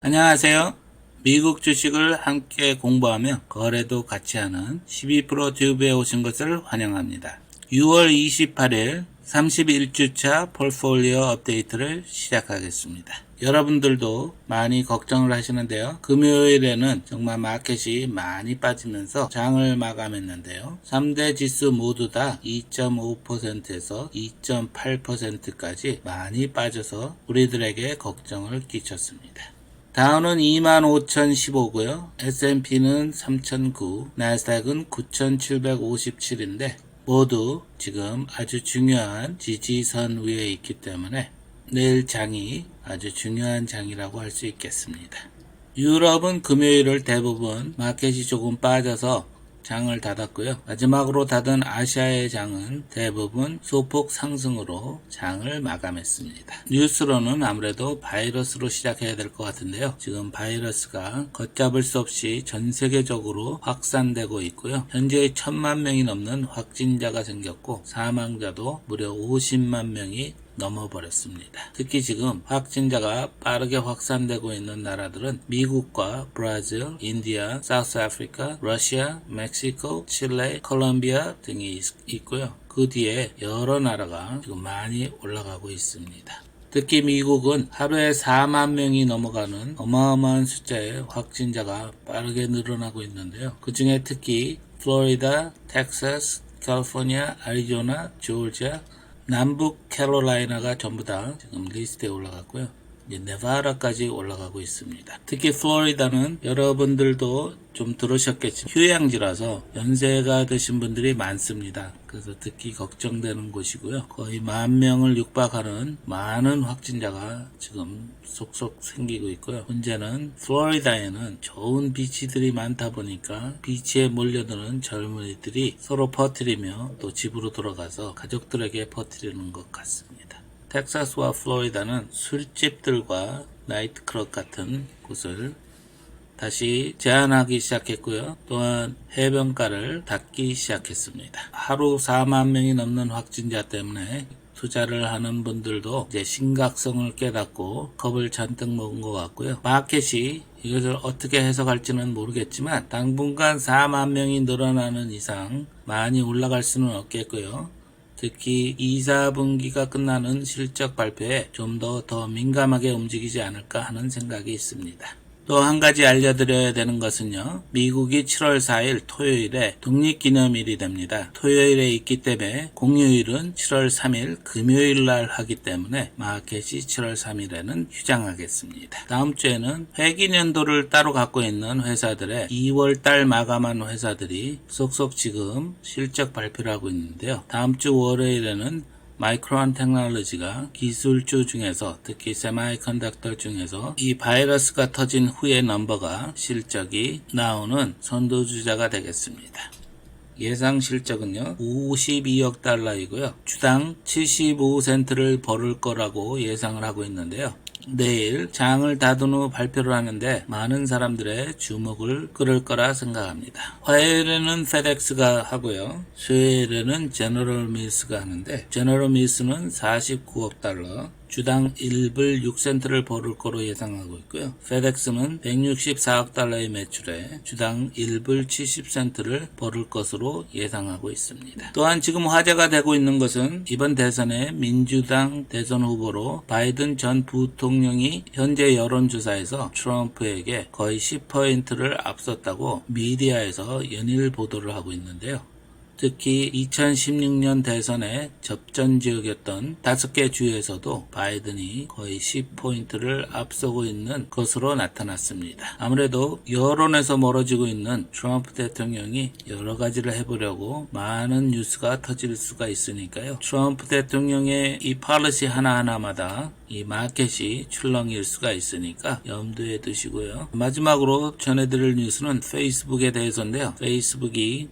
안녕하세요. 미국 주식을 함께 공부하며 거래도 같이 하는 12% 튜브에 오신 것을 환영합니다. 6월 28일 31주차 포트폴리오 업데이트를 시작하겠습니다. 여러분들도 많이 걱정을 하시는데요. 금요일에는 정말 마켓이 많이 빠지면서 장을 마감했는데요. 3대 지수 모두 다 2.5%에서 2.8%까지 많이 빠져서 우리들에게 걱정을 끼쳤습니다. 다우는 25,015고요. S&P는 3,009, 나스닥은 9,757인데 모두 지금 아주 중요한 지지선 위에 있기 때문에 내일 장이 아주 중요한 장이라고 할 수 있겠습니다. 유럽은 금요일을 대부분 마켓이 조금 빠져서 장을 닫았고요. 마지막으로 닫은 아시아의 장은 대부분 소폭 상승으로 장을 마감했습니다. 뉴스로는 아무래도 바이러스로 시작해야 될 것 같은데요. 지금 바이러스가 걷잡을 수 없이 전 세계적으로 확산되고 있고요. 현재 1,000만 명이 넘는 확진자가 생겼고 사망자도 무려 50만 명이 넘어버렸습니다. 특히 지금 확진자가 빠르게 확산되고 있는 나라들은 미국과 브라질, 인디아, 사우스 아프리카, 러시아, 멕시코, 칠레, 콜롬비아 등이 있고요. 그 뒤에 여러 나라가 지금 많이 올라가고 있습니다. 특히 미국은 하루에 4만 명이 넘어가는 어마어마한 숫자의 확진자가 빠르게 늘어나고 있는데요. 그 중에 특히 플로리다, 텍사스, 캘리포니아, 애리조나, 조지아, 남북 캐롤라이나가 전부 다 지금 리스트에 올라갔고요. 이제 네바다까지 올라가고 있습니다. 특히 플로리다는 여러분들도 좀 들으셨겠지만 휴양지라서 연세가 드신 분들이 많습니다. 그래서 특히 걱정되는 곳이고요. 거의 10,000명을 육박하는 많은 확진자가 지금 속속 생기고 있고요. 문제는 플로리다에는 좋은 비치들이 많다 보니까 비치에 몰려드는 젊은이들이 서로 퍼뜨리며 또 집으로 돌아가서 가족들에게 퍼뜨리는 것 같습니다. 텍사스와 플로리다는 술집들과 나이트클럽 같은 곳을 다시 제한하기 시작했고요. 또한 해변가를 닫기 시작했습니다. 하루 4만 명이 넘는 확진자 때문에 투자를 하는 분들도 이제 심각성을 깨닫고 겁을 잔뜩 먹은 것 같고요. 마켓이 이것을 어떻게 해석할지는 모르겠지만 당분간 4만 명이 늘어나는 이상 많이 올라갈 수는 없겠고요. 특히 2, 4분기가 끝나는 실적 발표에 좀 더 민감하게 움직이지 않을까 하는 생각이 있습니다. 또 한 가지 알려드려야 되는 것은요. 미국이 7월 4일 토요일에 독립기념일이 됩니다. 토요일에 있기 때문에 공휴일은 7월 3일 금요일 날 하기 때문에 마켓이 7월 3일에는 휴장하겠습니다. 다음 주에는 회기년도를 따로 갖고 있는 회사들의 2월 달 마감한 회사들이 속속 지금 실적 발표를 하고 있는데요. 다음 주 월요일에는 마이크론 테크놀로지가 기술주 중에서 특히 세마이컨덕터 중에서 이 바이러스가 터진 후의 넘버가 실적이 나오는 선두주자가 되겠습니다. 예상 실적은요 52억 달러이고요. 주당 75센트를 벌을 거라고 예상을 하고 있는데요. 내일 장을 닫은 후 발표를 하는데 많은 사람들의 주목을 끌을 거라 생각합니다. 화요일에는 페덱스가 하고요. 수요일에는 제너럴 밀스가 하는데 제너럴 밀스는 49억 달러, 주당 1불 6센트를 벌을 거로 예상하고 있고요. 페덱스는 164억 달러의 매출에 주당 1불 70센트를 벌을 것으로 예상하고 있습니다. 또한 지금 화제가 되고 있는 것은 이번 대선에 민주당 대선 후보로 바이든 전 부통령이 현재 여론조사에서 트럼프에게 거의 10%를 앞섰다고 미디어에서 연일 보도를 하고 있는데요. 특히 2016년 대선의 접전 지역이었던 5개 주에서도 바이든이 거의 10포인트를 앞서고 있는 것으로 나타났습니다. 아무래도 여론에서 멀어지고 있는 트럼프 대통령이 여러 가지를 해보려고 많은 뉴스가 터질 수가 있으니까요. 트럼프 대통령의 이 팔리시 하나하나마다 이 마켓이 출렁일 수가 있으니까 염두에 두시고요. 마지막으로 전해드릴 뉴스는 페이스북에 대해서인데요. 페이스북이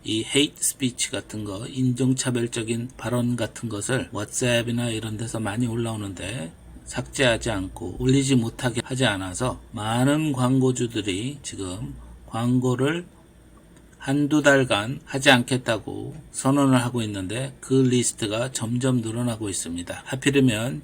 이 헤이트 스피치 같은 거, 인종차별적인 발언 같은 것을 왓츠앱이나 이런 데서 많이 올라오는데 삭제하지 않고 올리지 못하게 하지 않아서 많은 광고주들이 지금 광고를 한두 달간 하지 않겠다고 선언을 하고 있는데 그 리스트가 점점 늘어나고 있습니다. 하필이면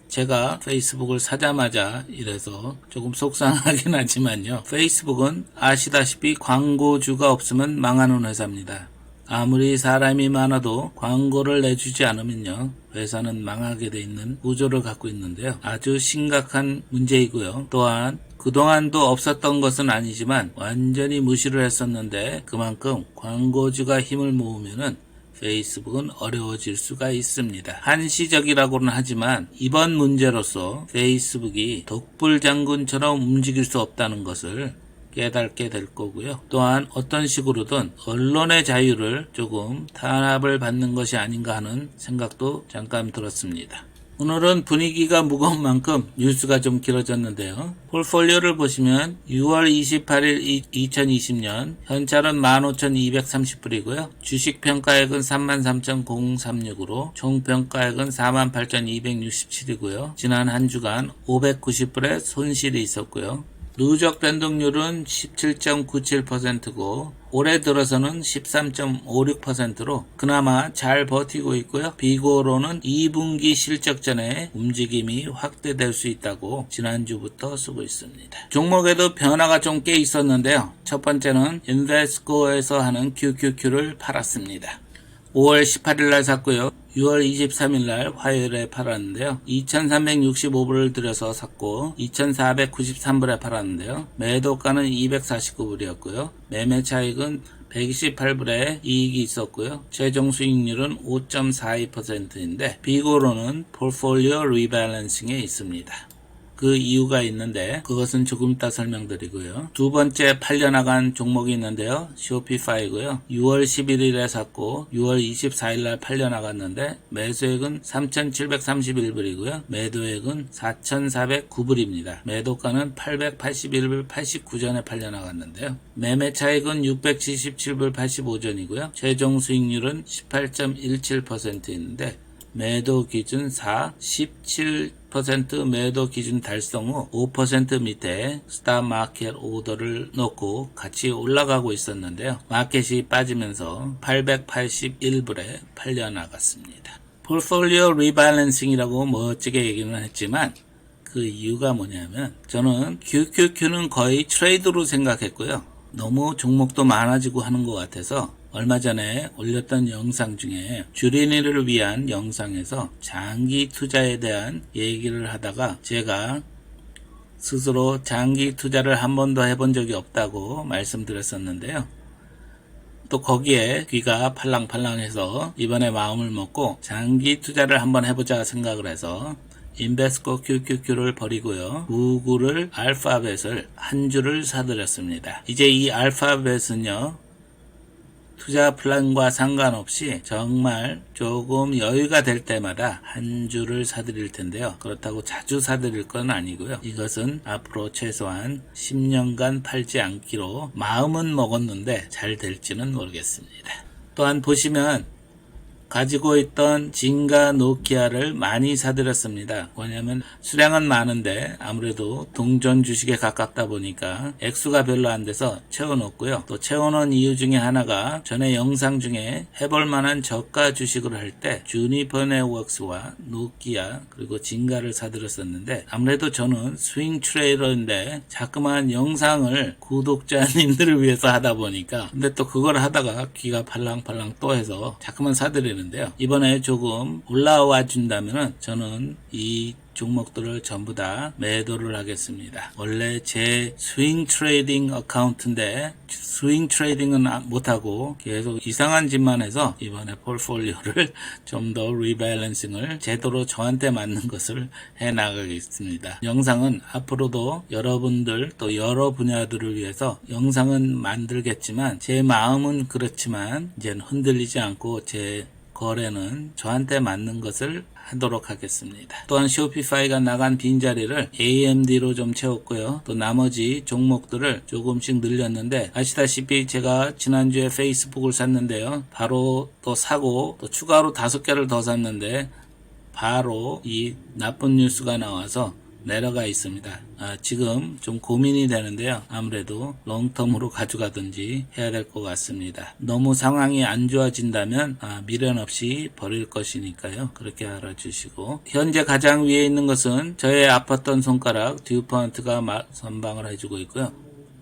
제가 페이스북을 사자마자 이래서 조금 속상하긴 하지만요. 페이스북은 아시다시피 광고주가 없으면 망하는 회사입니다. 아무리 사람이 많아도 광고를 내주지 않으면요. 회사는 망하게 돼 있는 구조를 갖고 있는데요. 아주 심각한 문제이고요. 또한 그동안도 없었던 것은 아니지만 완전히 무시를 했었는데 그만큼 광고주가 힘을 모으면은 페이스북은 어려워질 수가 있습니다. 한시적이라고는 하지만 이번 문제로서 페이스북이 독불장군처럼 움직일 수 없다는 것을 깨닫게 될 거고요. 또한 어떤 식으로든 언론의 자유를 조금 탄압을 받는 것이 아닌가 하는 생각도 잠깐 들었습니다. 오늘은 분위기가 무거운 만큼 뉴스가 좀 길어졌는데요. 폴폴리오를 보시면 6월 28일 2020년 현찰은 15,230불이고요. 주식평가액은 33,036으로 총평가액은 48,267이고요. 지난 한 주간 590불의 손실이 있었고요. 누적 변동률은 17.97%고 올해 들어서는 13.56%로 그나마 잘 버티고 있고요. 비고로는 2분기 실적 전에 움직임이 확대될 수 있다고 지난주부터 쓰고 있습니다. 종목에도 변화가 좀 꽤 있었는데요. 첫 번째는 인베스코에서 하는 QQQ를 팔았습니다. 5월 18일 날 샀고요. 6월 23일 날 화요일에 팔았는데요. 2,365불을 들여서 샀고 2,493불에 팔았는데요. 매도가는 249불이었고요. 매매 차익은 128불에 이익이 있었고요. 최종 수익률은 5.42%인데 비고로는 포트폴리오 리밸런싱에 있습니다. 그 이유가 있는데 그것은 조금 이따 설명드리고요. 두 번째 팔려나간 종목이 있는데요. 쇼피파이고요. 6월 11일에 샀고 6월 24일 날 팔려나갔는데 매수액은 3,731불이고요. 매도액은 4,409불입니다. 매도가는 881불 89전에 팔려나갔는데요. 매매 차익은 677불 85전이고요. 최종 수익률은 18.17%인데 매도 기준 17% 매도 기준 달성 후 5% 밑에 스탑 마켓 오더를 넣고 같이 올라가고 있었는데요. 마켓이 빠지면서 881불에 팔려나갔습니다. 포트폴리오 리밸런싱이라고 멋지게 얘기는 했지만 그 이유가 뭐냐면 저는 QQQ는 거의 트레이드로 생각했고요. 너무 종목도 많아지고 하는 것 같아서 얼마 전에 올렸던 영상 중에 주린이를 위한 영상에서 장기 투자에 대한 얘기를 하다가 제가 스스로 장기 투자를 한 번도 해본 적이 없다고 말씀드렸었는데요. 또 거기에 귀가 팔랑팔랑해서 이번에 마음을 먹고 장기 투자를 한번 해보자 생각을 해서 인베스코 QQQ를 버리고요. 구글을 알파벳을 한 주를 사들였습니다. 이제 이 알파벳은요. 투자 플랜과 상관없이 정말 조금 여유가 될 때마다 한 주를 사드릴 텐데요. 그렇다고 자주 사드릴 건 아니고요. 이것은 앞으로 최소한 10년간 팔지 않기로 마음은 먹었는데 잘 될지는 모르겠습니다. 또한 보시면 가지고 있던 진가 노키아를 많이 사들였습니다. 뭐냐면 수량은 많은데 아무래도 동전 주식에 가깝다 보니까 액수가 별로 안 돼서 채워놓고요. 또 채워놓은 이유 중에 하나가 전에 영상 중에 해볼 만한 저가 주식을 할 때 주니퍼 네트워크스와 노키아 그리고 진가를 사들였었는데 아무래도 저는 스윙 트레이더인데 자꾸만 영상을 구독자님들을 위해서 하다 보니까 근데 또 그걸 하다가 귀가 팔랑팔랑 또 해서 자꾸만 사들이는 이번에 조금 올라와 준다면 저는 이 종목들을 전부 다 매도를 하겠습니다. 원래 제 스윙 트레이딩 어카운트인데 스윙 트레이딩은 못하고 계속 이상한 짓만 해서 이번에 포트폴리오를 좀 더 리밸런싱을 제대로 저한테 맞는 것을 해나가겠습니다. 영상은 앞으로도 여러분들 또 여러 분야들을 위해서 영상은 만들겠지만 제 마음은 그렇지만 이제는 흔들리지 않고 제 거래는 저한테 맞는 것을 하도록 하겠습니다. 또한 쇼피파이가 나간 빈자리를 AMD로 좀 채웠고요. 또 나머지 종목들을 조금씩 늘렸는데 아시다시피 제가 지난주에 페이스북을 샀는데요. 바로 또 사고 또 추가로 5개를 더 샀는데 바로 이 나쁜 뉴스가 나와서 내려가 있습니다. 지금 좀 고민이 되는데요. 아무래도 롱텀으로 가져가든지 해야 될 것 같습니다. 너무 상황이 안 좋아진다면 미련 없이 버릴 것이니까요. 그렇게 알아주시고, 현재 가장 위에 있는 것은 저의 아팠던 손가락 듀폰트가 선방을 해주고 있고요.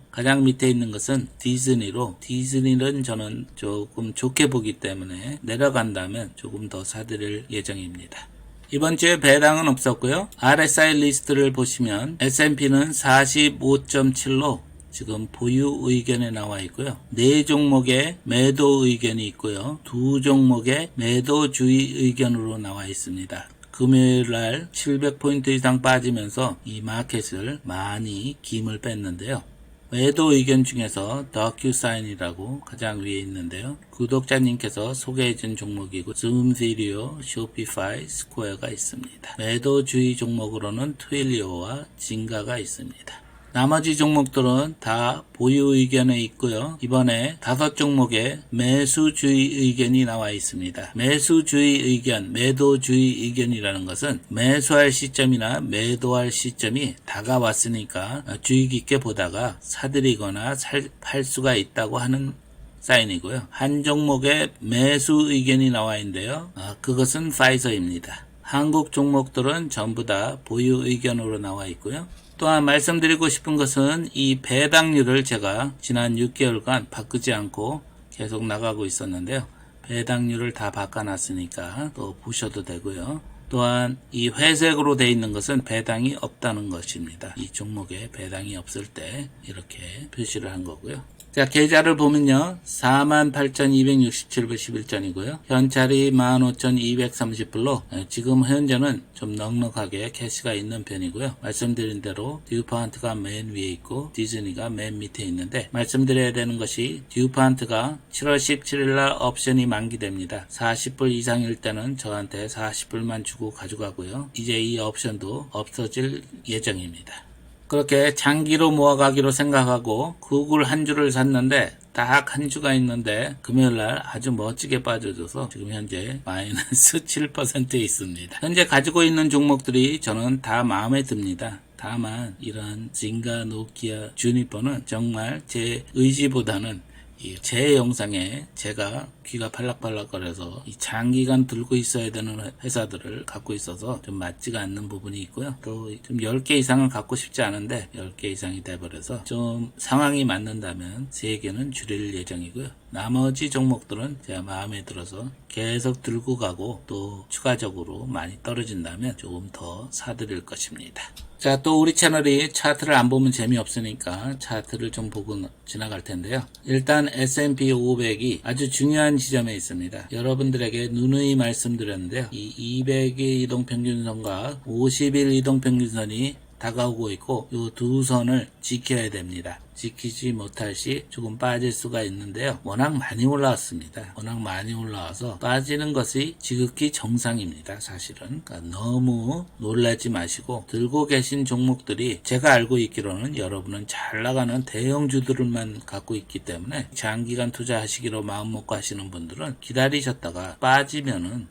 가장 밑에 있는 것은 디즈니로, 디즈니는 저는 조금 좋게 보기 때문에 내려간다면 조금 더 사드릴 예정입니다. 이번 주에 배당은 없었고요. RSI 리스트를 보시면 S&P는 45.7로 지금 보유 의견에 나와 있고요. 4종목의 매도 의견이 있고요. 2종목의 매도 주의 의견으로 나와 있습니다. 금요일날 700포인트 이상 빠지면서 이 마켓을 많이 김을 뺐는데요. 매도 의견 중에서 더큐사인이라고 가장 위에 있는데요. 구독자님께서 소개해준 종목이고 줌비디오, 쇼피파이, 스퀘어가 있습니다. 매도 주의 종목으로는 트윌리오와 진가가 있습니다. 나머지 종목들은 다 보유 의견에 있고요. 이번에 5종목의 매수주의 의견이 나와 있습니다. 매수주의 의견, 매도주의 의견이라는 것은 매수할 시점이나 매도할 시점이 다가왔으니까 주의 깊게 보다가 사들이거나 팔 수가 있다고 하는 사인이고요. 한 종목의 매수 의견이 나와 있는데요. 그것은 파이저입니다. 한국 종목들은 전부 다 보유 의견으로 나와 있고요. 또한 말씀드리고 싶은 것은 이 배당률을 제가 지난 6개월간 바꾸지 않고 계속 나가고 있었는데요. 배당률을 다 바꿔놨으니까 또 보셔도 되고요. 또한 이 회색으로 되어 있는 것은 배당이 없다는 것입니다. 이 종목에 배당이 없을 때 이렇게 표시를 한 거고요. 자, 계좌를 보면요. 48,267불 11전이고요. 현찰이 15,230불로 지금 현재는 좀 넉넉하게 캐시가 있는 편이고요. 말씀드린 대로 듀폰트가 맨 위에 있고 디즈니가 맨 밑에 있는데, 말씀드려야 되는 것이 듀폰트가 7월 17일날 옵션이 만기됩니다. 40불 이상일 때는 저한테 40불만 주고 가져가고요. 이제 이 옵션도 없어질 예정입니다. 그렇게 장기로 모아가기로 생각하고 구글 한 주를 샀는데 딱 한 주가 있는데 금요일날 아주 멋지게 빠져줘서 지금 현재 마이너스 7%에 있습니다. 현재 가지고 있는 종목들이 저는 다 마음에 듭니다. 다만 이런 진가, 노키아, 주니퍼는 정말 제 의지보다는 제 영상에 제가 귀가 팔락팔락거려서 장기간 들고 있어야 되는 회사들을 갖고 있어서 좀 맞지가 않는 부분이 있고요. 또 좀 10개 이상을 갖고 싶지 않은데 10개 이상이 돼버려서 좀 상황이 맞는다면 3개는 줄일 예정이고요. 나머지 종목들은 제가 마음에 들어서 계속 들고 가고 또 추가적으로 많이 떨어진다면 조금 더 사드릴 것입니다. 자, 또 우리 채널이 차트를 안 보면 재미없으니까 차트를 좀 보고 지나갈 텐데요. 일단 S&P 500이 아주 중요한 지점에 있습니다. 여러분들에게 누누이 말씀드렸는데요. 이 200의 이동평균선과 50일 이동평균선이 다가오고 있고 이 두 선을 지켜야 됩니다. 지키지 못할 시 조금 빠질 수가 있는데요. 워낙 많이 올라왔습니다. 워낙 많이 올라와서 빠지는 것이 지극히 정상입니다. 사실은. 그러니까 너무 놀라지 마시고, 들고 계신 종목들이 제가 알고 있기로는 여러분은 잘 나가는 대형주들만 갖고 있기 때문에 장기간 투자하시기로 마음먹고 하시는 분들은 기다리셨다가 빠지면은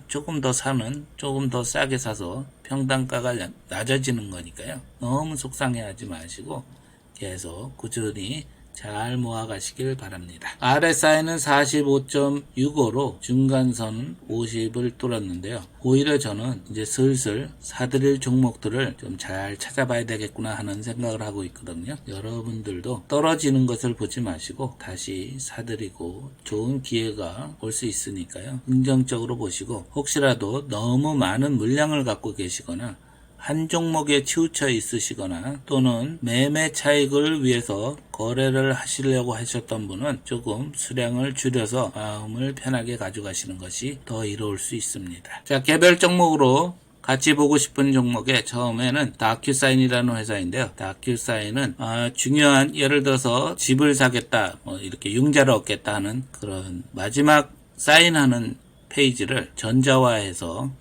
조금 더 사는, 조금 더 싸게 사서 평단가가 낮아지는 거니까요. 너무 속상해하지 마시고 계속 꾸준히 잘 모아가시길 바랍니다. RSI는 45.65로 중간선 50을 뚫었는데요. 오히려 저는 이제 슬슬 사들일 종목들을 좀 잘 찾아봐야 되겠구나 하는 생각을 하고 있거든요. 여러분들도 떨어지는 것을 보지 마시고 다시 사들이고 좋은 기회가 올 수 있으니까요. 긍정적으로 보시고, 혹시라도 너무 많은 물량을 갖고 계시거나 한 종목에 치우쳐 있으시거나 또는 매매 차익을 위해서 거래를 하시려고 하셨던 분은 조금 수량을 줄여서 마음을 편하게 가져가시는 것이 더 이로울 수 있습니다. 자, 개별 종목으로 같이 보고 싶은 종목에 처음에는 다큐사인이라는 회사인데요. 다큐사인은 중요한, 예를 들어서 집을 사겠다, 이렇게 융자를 얻겠다 하는 그런 마지막 사인하는 페이지를 전자화해서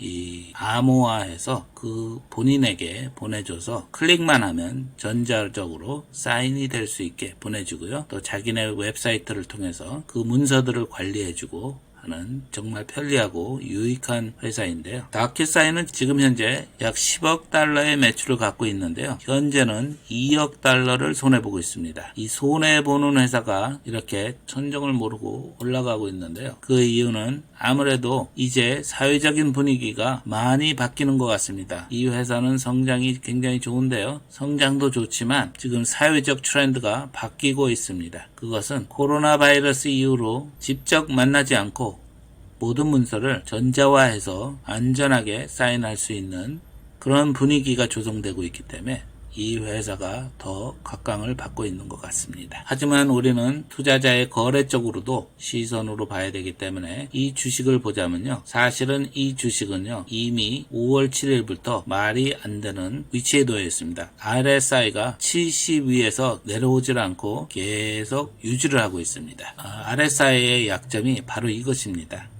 암호화해서 그 본인에게 보내줘서 클릭만 하면 전자적으로 사인이 될 수 있게 보내주고요. 또 자기네 웹사이트를 통해서 그 문서들을 관리해주고 하는 정말 편리하고 유익한 회사인데요. 다큐사인은 지금 현재 약 10억 달러의 매출을 갖고 있는데요. 현재는 2억 달러를 손해보고 있습니다. 이 손해보는 회사가 이렇게 천정을 모르고 올라가고 있는데요. 그 이유는 아무래도 이제 사회적인 분위기가 많이 바뀌는 것 같습니다. 이 회사는 성장이 굉장히 좋은데요. 성장도 좋지만 지금 사회적 트렌드가 바뀌고 있습니다. 그것은 코로나 바이러스 이후로 직접 만나지 않고 모든 문서를 전자화해서 안전하게 사인할 수 있는 그런 분위기가 조성되고 있기 때문에 이 회사가 더 각광을 받고 있는 것 같습니다. 하지만 우리는 투자자의 거래 쪽으로도 시선으로 봐야 되기 때문에 이 주식을 보자면요. 사실은 이 주식은요. 이미 5월 7일부터 말이 안 되는 위치에 놓여 있습니다. RSI가 70 위에서 내려오질 않고 계속 유지를 하고 있습니다. RSI의 약점이 바로 이것입니다.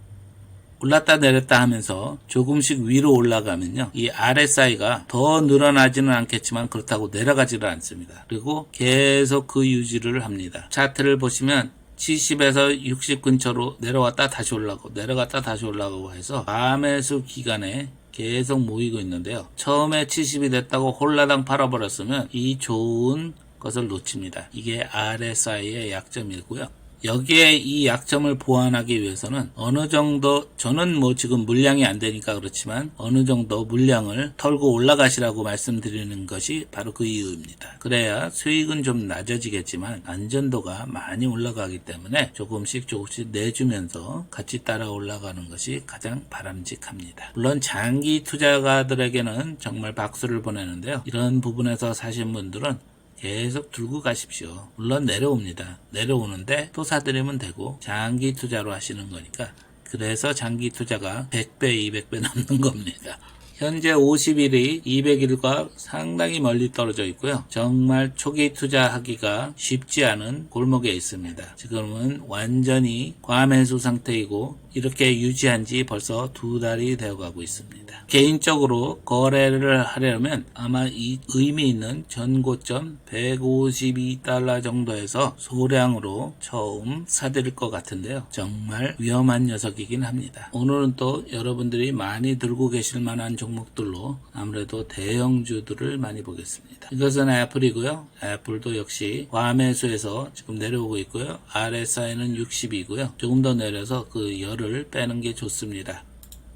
올랐다 내렸다 하면서 조금씩 위로 올라가면요. 이 RSI가 더 늘어나지는 않겠지만 그렇다고 내려가지는 않습니다. 그리고 계속 그 유지를 합니다. 차트를 보시면 70에서 60 근처로 내려왔다 다시 올라가고 내려갔다 다시 올라가고 해서 과매수 기간에 계속 모이고 있는데요. 처음에 70이 됐다고 홀라당 팔아버렸으면 이 좋은 것을 놓칩니다. 이게 RSI의 약점이고요. 여기에 이 약점을 보완하기 위해서는 어느 정도, 저는 지금 물량이 안 되니까 그렇지만 어느 정도 물량을 털고 올라가시라고 말씀드리는 것이 바로 그 이유입니다. 그래야 수익은 좀 낮아지겠지만 안전도가 많이 올라가기 때문에 조금씩 내주면서 같이 따라 올라가는 것이 가장 바람직합니다. 물론 장기 투자가들에게는 정말 박수를 보내는데요. 이런 부분에서 사신 분들은 계속 들고 가십시오. 물론 내려옵니다. 내려오는데 또 사들이면 되고 장기 투자로 하시는 거니까 그래서 장기 투자가 100배, 200배 넘는 겁니다. 현재 50일이 200일과 상당히 멀리 떨어져 있고요. 정말 초기 투자하기가 쉽지 않은 골목에 있습니다. 지금은 완전히 과매수 상태이고 이렇게 유지한 지 벌써 2달이 되어가고 있습니다. 개인적으로 거래를 하려면 아마 이 의미 있는 전고점 152달러 정도에서 소량으로 처음 사드릴 것 같은데요. 정말 위험한 녀석이긴 합니다. 오늘은 또 여러분들이 많이 들고 계실 만한 종목들로 아무래도 대형주들을 많이 보겠습니다. 이것은 애플이고요. 애플도 역시 과매수에서 지금 내려오고 있고요. RSI는 60이고요. 조금 더 내려서 그 열을 빼는 게 좋습니다.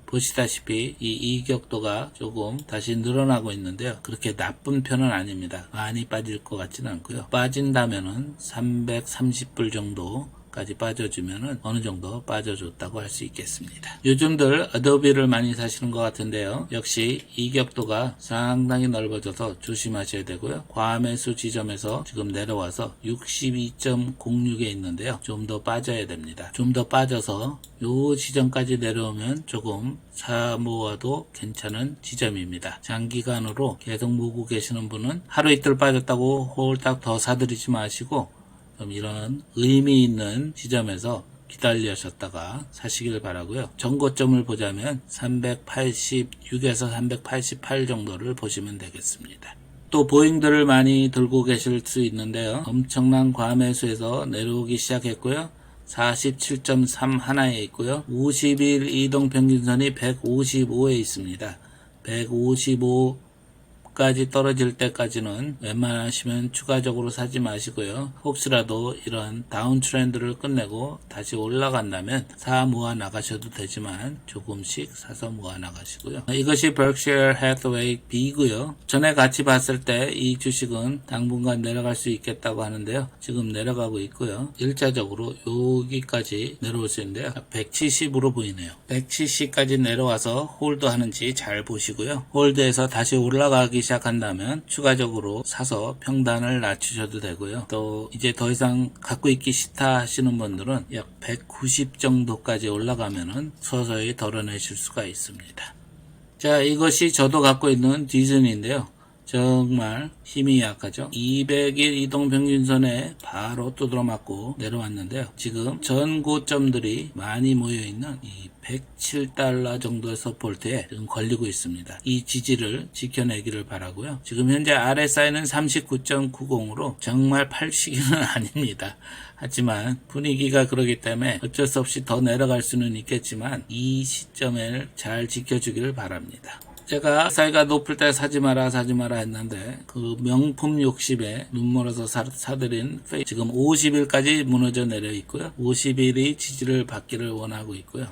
보시다시피 이 이격도가 조금 다시 늘어나고 있는데요. 그렇게 나쁜 편은 아닙니다. 많이 빠질 것 같지는 않고요. 빠진다면은 330불 정도까지 빠져주면은 어느 정도 빠져줬다고 할 수 있겠습니다. 요즘들 어도비를 많이 사시는 것 같은데요. 역시 이격도가 상당히 넓어져서 조심하셔야 되고요. 과매수 지점에서 지금 내려와서 62.06에 있는데요. 좀 더 빠져야 됩니다. 좀 더 빠져서 요 지점까지 내려오면 조금 사모아도 괜찮은 지점입니다. 장기간으로 계속 모으고 계시는 분은 하루 이틀 빠졌다고 홀딱 더 사들이지 마시고 좀 이런 의미 있는 지점에서 기다리셨다가 사시길 바라고요. 전고점을 보자면 386에서 388 정도를 보시면 되겠습니다. 또 보잉들을 많이 들고 계실 수 있는데요. 엄청난 과매수에서 내려오기 시작했고요. 47.3 하나에 있고요. 50일 이동평균선이 155에 있습니다. 155까지 떨어질 때까지는 웬만하시면 추가적으로 사지 마시고요. 혹시라도 이런 다운 트렌드를 끝내고 다시 올라간다면 사 모아 나가셔도 되지만 조금씩 사서 모아 나가시고요. 이것이 Berkshire Hathaway B고요. 전에 같이 봤을 때 이 주식은 당분간 내려갈 수 있겠다고 하는데요. 지금 내려가고 있고요. 일차적으로 여기까지 내려올 수 있는데요. 170으로 보이네요. 170까지 내려와서 홀드 하는지 잘 보시고요. 홀드해서 다시 올라가기 시작한다면 추가적으로 사서 평단을 낮추셔도 되고요. 또 이제 더 이상 갖고 있기 싫다 하시는 분들은 약 190 정도까지 올라가면은 서서히 덜어내실 수가 있습니다. 자, 이것이 저도 갖고 있는 디즈니인데요. 정말 힘이 약하죠. 200일 이동평균선에 바로 두드러 맞고 내려왔는데요. 지금 전 고점들이 많이 모여있는 이 107달러 정도의 서포트에 지금 걸리고 있습니다. 이 지지를 지켜내기를 바라고요. 지금 현재 RSI는 39.90으로 정말 팔 시기는 아닙니다. 하지만 분위기가 그러기 때문에 어쩔 수 없이 더 내려갈 수는 있겠지만 이 시점을 잘 지켜주기를 바랍니다. 제가 RSI가 높을 때 사지 마라 했는데 그 명품 욕심에 눈멀어서 사들인 지금 50일까지 무너져 내려 있고요. 50일이 지지를 받기를 원하고 있고요.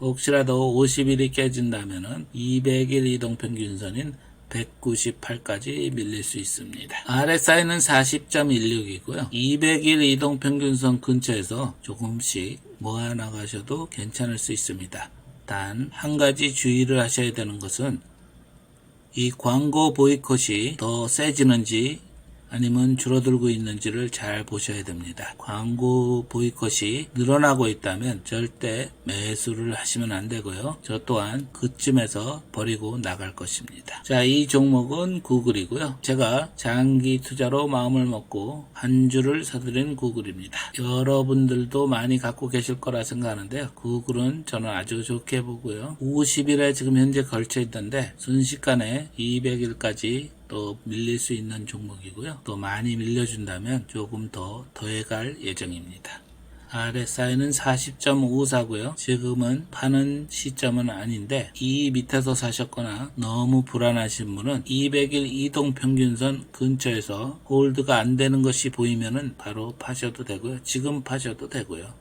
혹시라도 50일이 깨진다면은 200일 이동평균선인 198까지 밀릴 수 있습니다. RSI는 40.16이고요. 200일 이동평균선 근처에서 조금씩 모아나가셔도 괜찮을 수 있습니다. 단 한 가지 주의를 하셔야 되는 것은 이 광고 보이콧이 더 세지는지 아니면 줄어들고 있는지를 잘 보셔야 됩니다. 광고 보이콧이 늘어나고 있다면 절대 매수를 하시면 안 되고요. 저 또한 그쯤에서 버리고 나갈 것입니다. 자, 이 종목은 구글이고요. 제가 장기 투자로 마음을 먹고 한 주를 사들인 구글입니다. 여러분들도 많이 갖고 계실 거라 생각하는데요. 구글은 저는 아주 좋게 보고요. 50일에 지금 현재 걸쳐 있던데 순식간에 200일까지 또 밀릴 수 있는 종목이고요. 또 많이 밀려준다면 조금 더 더해갈 예정입니다. RSI는 40.54고요. 지금은 파는 시점은 아닌데 이 밑에서 사셨거나 너무 불안하신 분은 200일 이동평균선 근처에서 홀드가 안 되는 것이 보이면은 바로 파셔도 되고요. 지금 파셔도 되고요.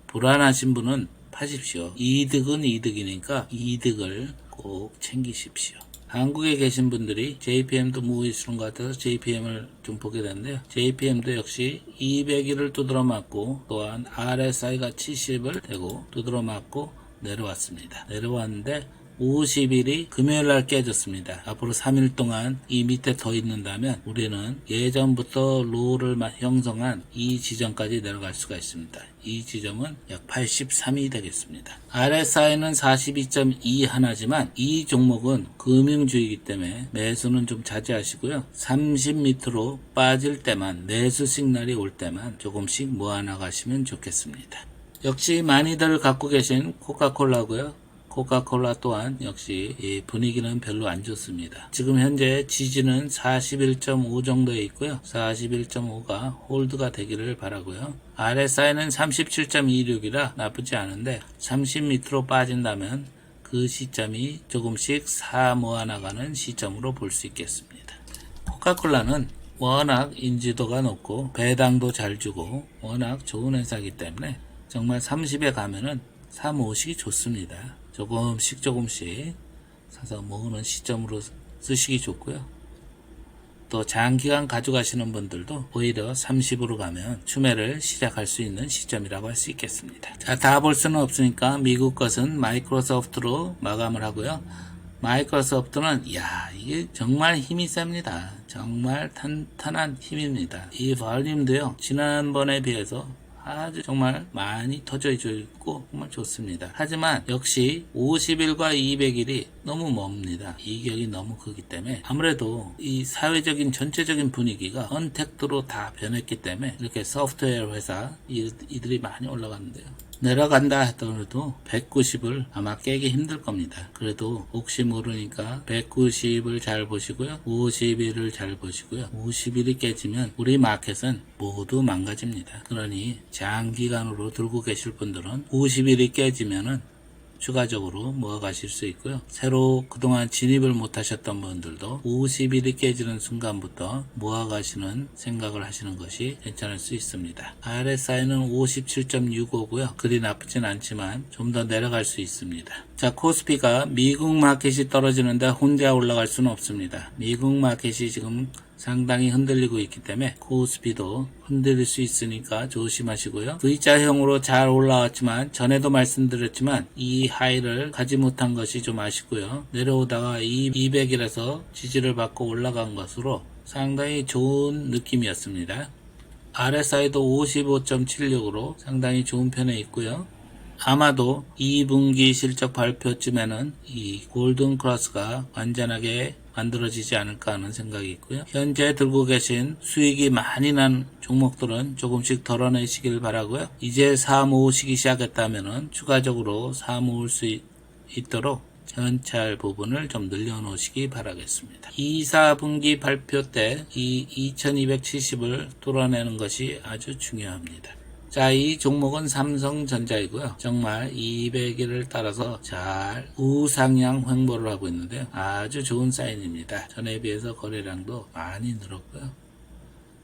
불안하신 분은 파십시오. 이득은 이득이니까 이득을 꼭 챙기십시오. 한국에 계신 분들이 JPM도 모으고 있는 것 같아서 JPM을 좀 보게 됐는데요. JPM도 역시 200일을 두드러 맞고 또한 RSI가 70을 대고 두드러 맞고 내려왔습니다. 내려왔는데 50일이 금요일날 깨졌습니다. 앞으로 3일 동안 이 밑에 더 있는다면 우리는 예전부터 로우를 형성한 이 지점까지 내려갈 수가 있습니다. 이 지점은 약 83이 되겠습니다. RSI는 42.2 하나지만 이 종목은 금융주이기 때문에 매수는 좀 자제하시고요. 30m로 빠질 때만 매수 시그널이 올 때만 조금씩 모아나가시면 좋겠습니다. 역시 많이들 갖고 계신 코카콜라고요. 코카콜라 또한 역시 이 분위기는 별로 안 좋습니다. 지금 현재 지지는 41.5 정도에 있고요. 41.5가 홀드가 되기를 바라고요. RSI는 37.26이라 나쁘지 않은데 30m로 빠진다면 그 시점이 조금씩 모아 나가는 시점으로 볼 수 있겠습니다. 코카콜라는 워낙 인지도가 높고 배당도 잘 주고 워낙 좋은 회사이기 때문에 정말 30에 가면은 사 모으시기 좋습니다. 조금씩 사서 모으는 시점으로 쓰시기 좋고요. 또 장기간 가져가시는 분들도 오히려 30으로 가면 추매를 시작할 수 있는 시점이라고 할 수 있겠습니다. 자, 다 볼 수는 없으니까 미국 것은 마이크로소프트로 마감을 하고요. 마이크로소프트는 이게 정말 힘이 셉니다. 정말 탄탄한 힘입니다. 이 볼륨도요. 지난번에 비해서 아주 정말 많이 터져 있고 정말 좋습니다. 하지만 역시 50일과 200일이 너무 멉니다. 이격이 너무 크기 때문에 아무래도 이 사회적인 전체적인 분위기가 언택트로 다 변했기 때문에 이렇게 소프트웨어 회사 이들이 많이 올라갔는데요. 내려간다 하더라도 190을 아마 깨기 힘들 겁니다. 그래도 혹시 모르니까 190을 잘 보시고요. 51을 잘 보시고요. 50일이 깨지면 우리 마켓은 모두 망가집니다. 그러니 장기간으로 들고 계실 분들은 50일이 깨지면은 추가적으로 모아가실 수 있고요. 새로 그동안 진입을 못하셨던 분들도 50일이 깨지는 순간부터 모아가시는 생각을 하시는 것이 괜찮을 수 있습니다. RSI는 57.65고요. 그리 나쁘진 않지만 좀 더 내려갈 수 있습니다. 자, 코스피가 미국 마켓이 떨어지는데 혼자 올라갈 수는 없습니다. 미국 마켓이 지금 상당히 흔들리고 있기 때문에 코스피도 흔들릴 수 있으니까 조심하시고요. V자형으로 잘 올라왔지만 전에도 말씀드렸지만 이 하이를 가지 못한 것이 좀 아쉽고요. 내려오다가 200일에서 지지를 받고 올라간 것으로 상당히 좋은 느낌이었습니다. RSI도 55.76으로 상당히 좋은 편에 있고요. 아마도 2분기 실적 발표쯤에는 이 골든 크로스가 완전하게 만들어지지 않을까 하는 생각이 있고요. 현재 들고 계신 수익이 많이 난 종목들은 조금씩 덜어내시길 바라고요. 이제 사 모으시기 시작했다면 추가적으로 사 모을 수 있도록 현찰 부분을 좀 늘려놓으시기 바라겠습니다. 2, 4분기 발표 때 이 2270을 뚫어내는 것이 아주 중요합니다. 자, 이 종목은 삼성전자이고요. 정말 200일을 따라서 잘 우상향 횡보를 하고 있는데요. 아주 좋은 사인입니다. 전에 비해서 거래량도 많이 늘었고요.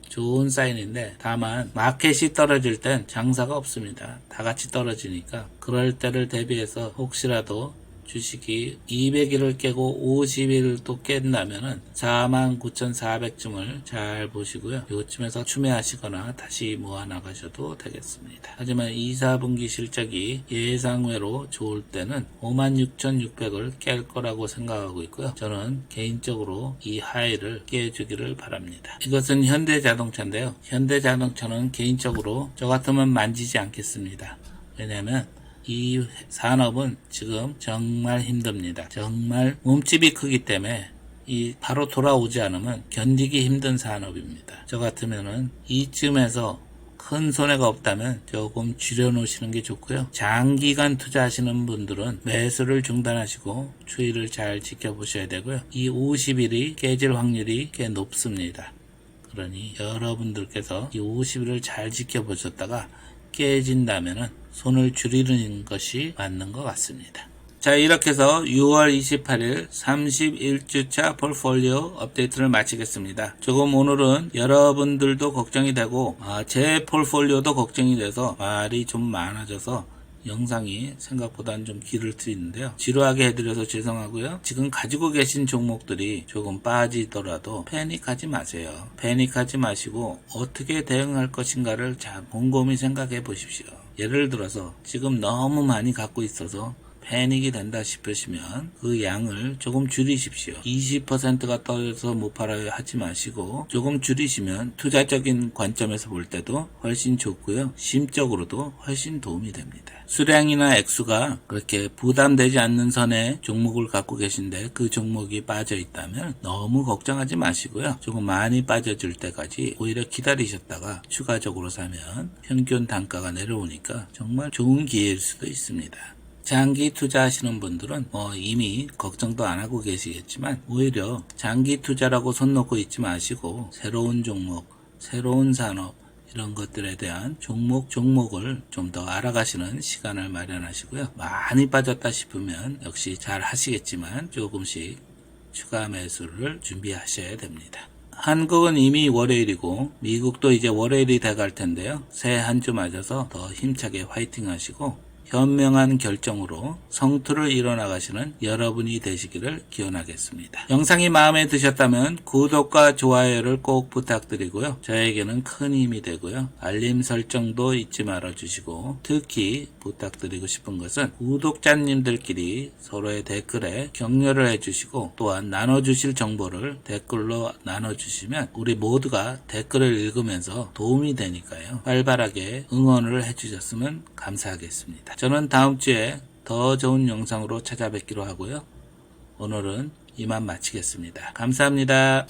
좋은 사인인데 다만 마켓이 떨어질 땐 장사가 없습니다. 다 같이 떨어지니까 그럴 때를 대비해서 혹시라도 주식이 200일을 깨고 50일을 또 깬다면은 49,400쯤을 잘 보시고요. 이쯤에서 추매하시거나 다시 모아 나가셔도 되겠습니다. 하지만 2, 4분기 실적이 예상외로 좋을 때는 56,600을 깰 거라고 생각하고 있고요. 저는 개인적으로 이 하이를 깨주기를 바랍니다. 이것은 현대자동차인데요. 현대자동차는 개인적으로 저 같으면 만지지 않겠습니다. 왜냐하면 이 산업은 지금 정말 힘듭니다. 정말 몸집이 크기 때문에 이 바로 돌아오지 않으면 견디기 힘든 산업입니다. 저 같으면은 이쯤에서 큰 손해가 없다면 조금 줄여놓으시는 게 좋고요. 장기간 투자하시는 분들은 매수를 중단하시고 추이를 잘 지켜보셔야 되고요. 이 50일이 깨질 확률이 꽤 높습니다. 그러니 여러분들께서 이 50일을 잘 지켜보셨다가 깨진다면은 손을 줄이는 것이 맞는 것 같습니다. 자, 이렇게 해서 6월 28일 31주차 폴폴리오 업데이트를 마치겠습니다. 조금 오늘은 여러분들도 걱정이 되고 제 폴폴리오도 걱정이 돼서 말이 좀 많아져서 영상이 생각보다는 좀 길을 트이는데요. 지루하게 해드려서 죄송하고요. 지금 가지고 계신 종목들이 조금 빠지더라도 패닉하지 마세요. 패닉하지 마시고 어떻게 대응할 것인가를 잘 곰곰이 생각해 보십시오. 예를 들어서 지금 너무 많이 갖고 있어서 패닉이 된다 싶으시면 그 양을 조금 줄이십시오. 20%가 떨어져서 못 팔아요 하지 마시고 조금 줄이시면 투자적인 관점에서 볼 때도 훨씬 좋고요. 심적으로도 훨씬 도움이 됩니다. 수량이나 액수가 그렇게 부담되지 않는 선에 종목을 갖고 계신데 그 종목이 빠져 있다면 너무 걱정하지 마시고요. 조금 많이 빠져줄 때까지 오히려 기다리셨다가 추가적으로 사면 평균 단가가 내려오니까 정말 좋은 기회일 수도 있습니다. 장기 투자하시는 분들은 이미 걱정도 안 하고 계시겠지만 오히려 장기 투자라고 손 놓고 있지 마시고 새로운 종목, 새로운 산업 이런 것들에 대한 종목을 좀 더 알아가시는 시간을 마련하시고요. 많이 빠졌다 싶으면 역시 잘 하시겠지만 조금씩 추가 매수를 준비하셔야 됩니다. 한국은 이미 월요일이고 미국도 이제 월요일이 돼갈 텐데요. 새해 한 주 맞아서 더 힘차게 화이팅 하시고 현명한 결정으로 성투를 이뤄나가시는 여러분이 되시기를 기원하겠습니다. 영상이 마음에 드셨다면 구독과 좋아요를 꼭 부탁드리고요. 저에게는 큰 힘이 되고요. 알림 설정도 잊지 말아주시고 특히 부탁드리고 싶은 것은 구독자님들끼리 서로의 댓글에 격려를 해주시고 또한 나눠주실 정보를 댓글로 나눠주시면 우리 모두가 댓글을 읽으면서 도움이 되니까요. 활발하게 응원을 해주셨으면 감사하겠습니다. 저는 다음 주에 더 좋은 영상으로 찾아뵙기로 하고요. 오늘은 이만 마치겠습니다. 감사합니다.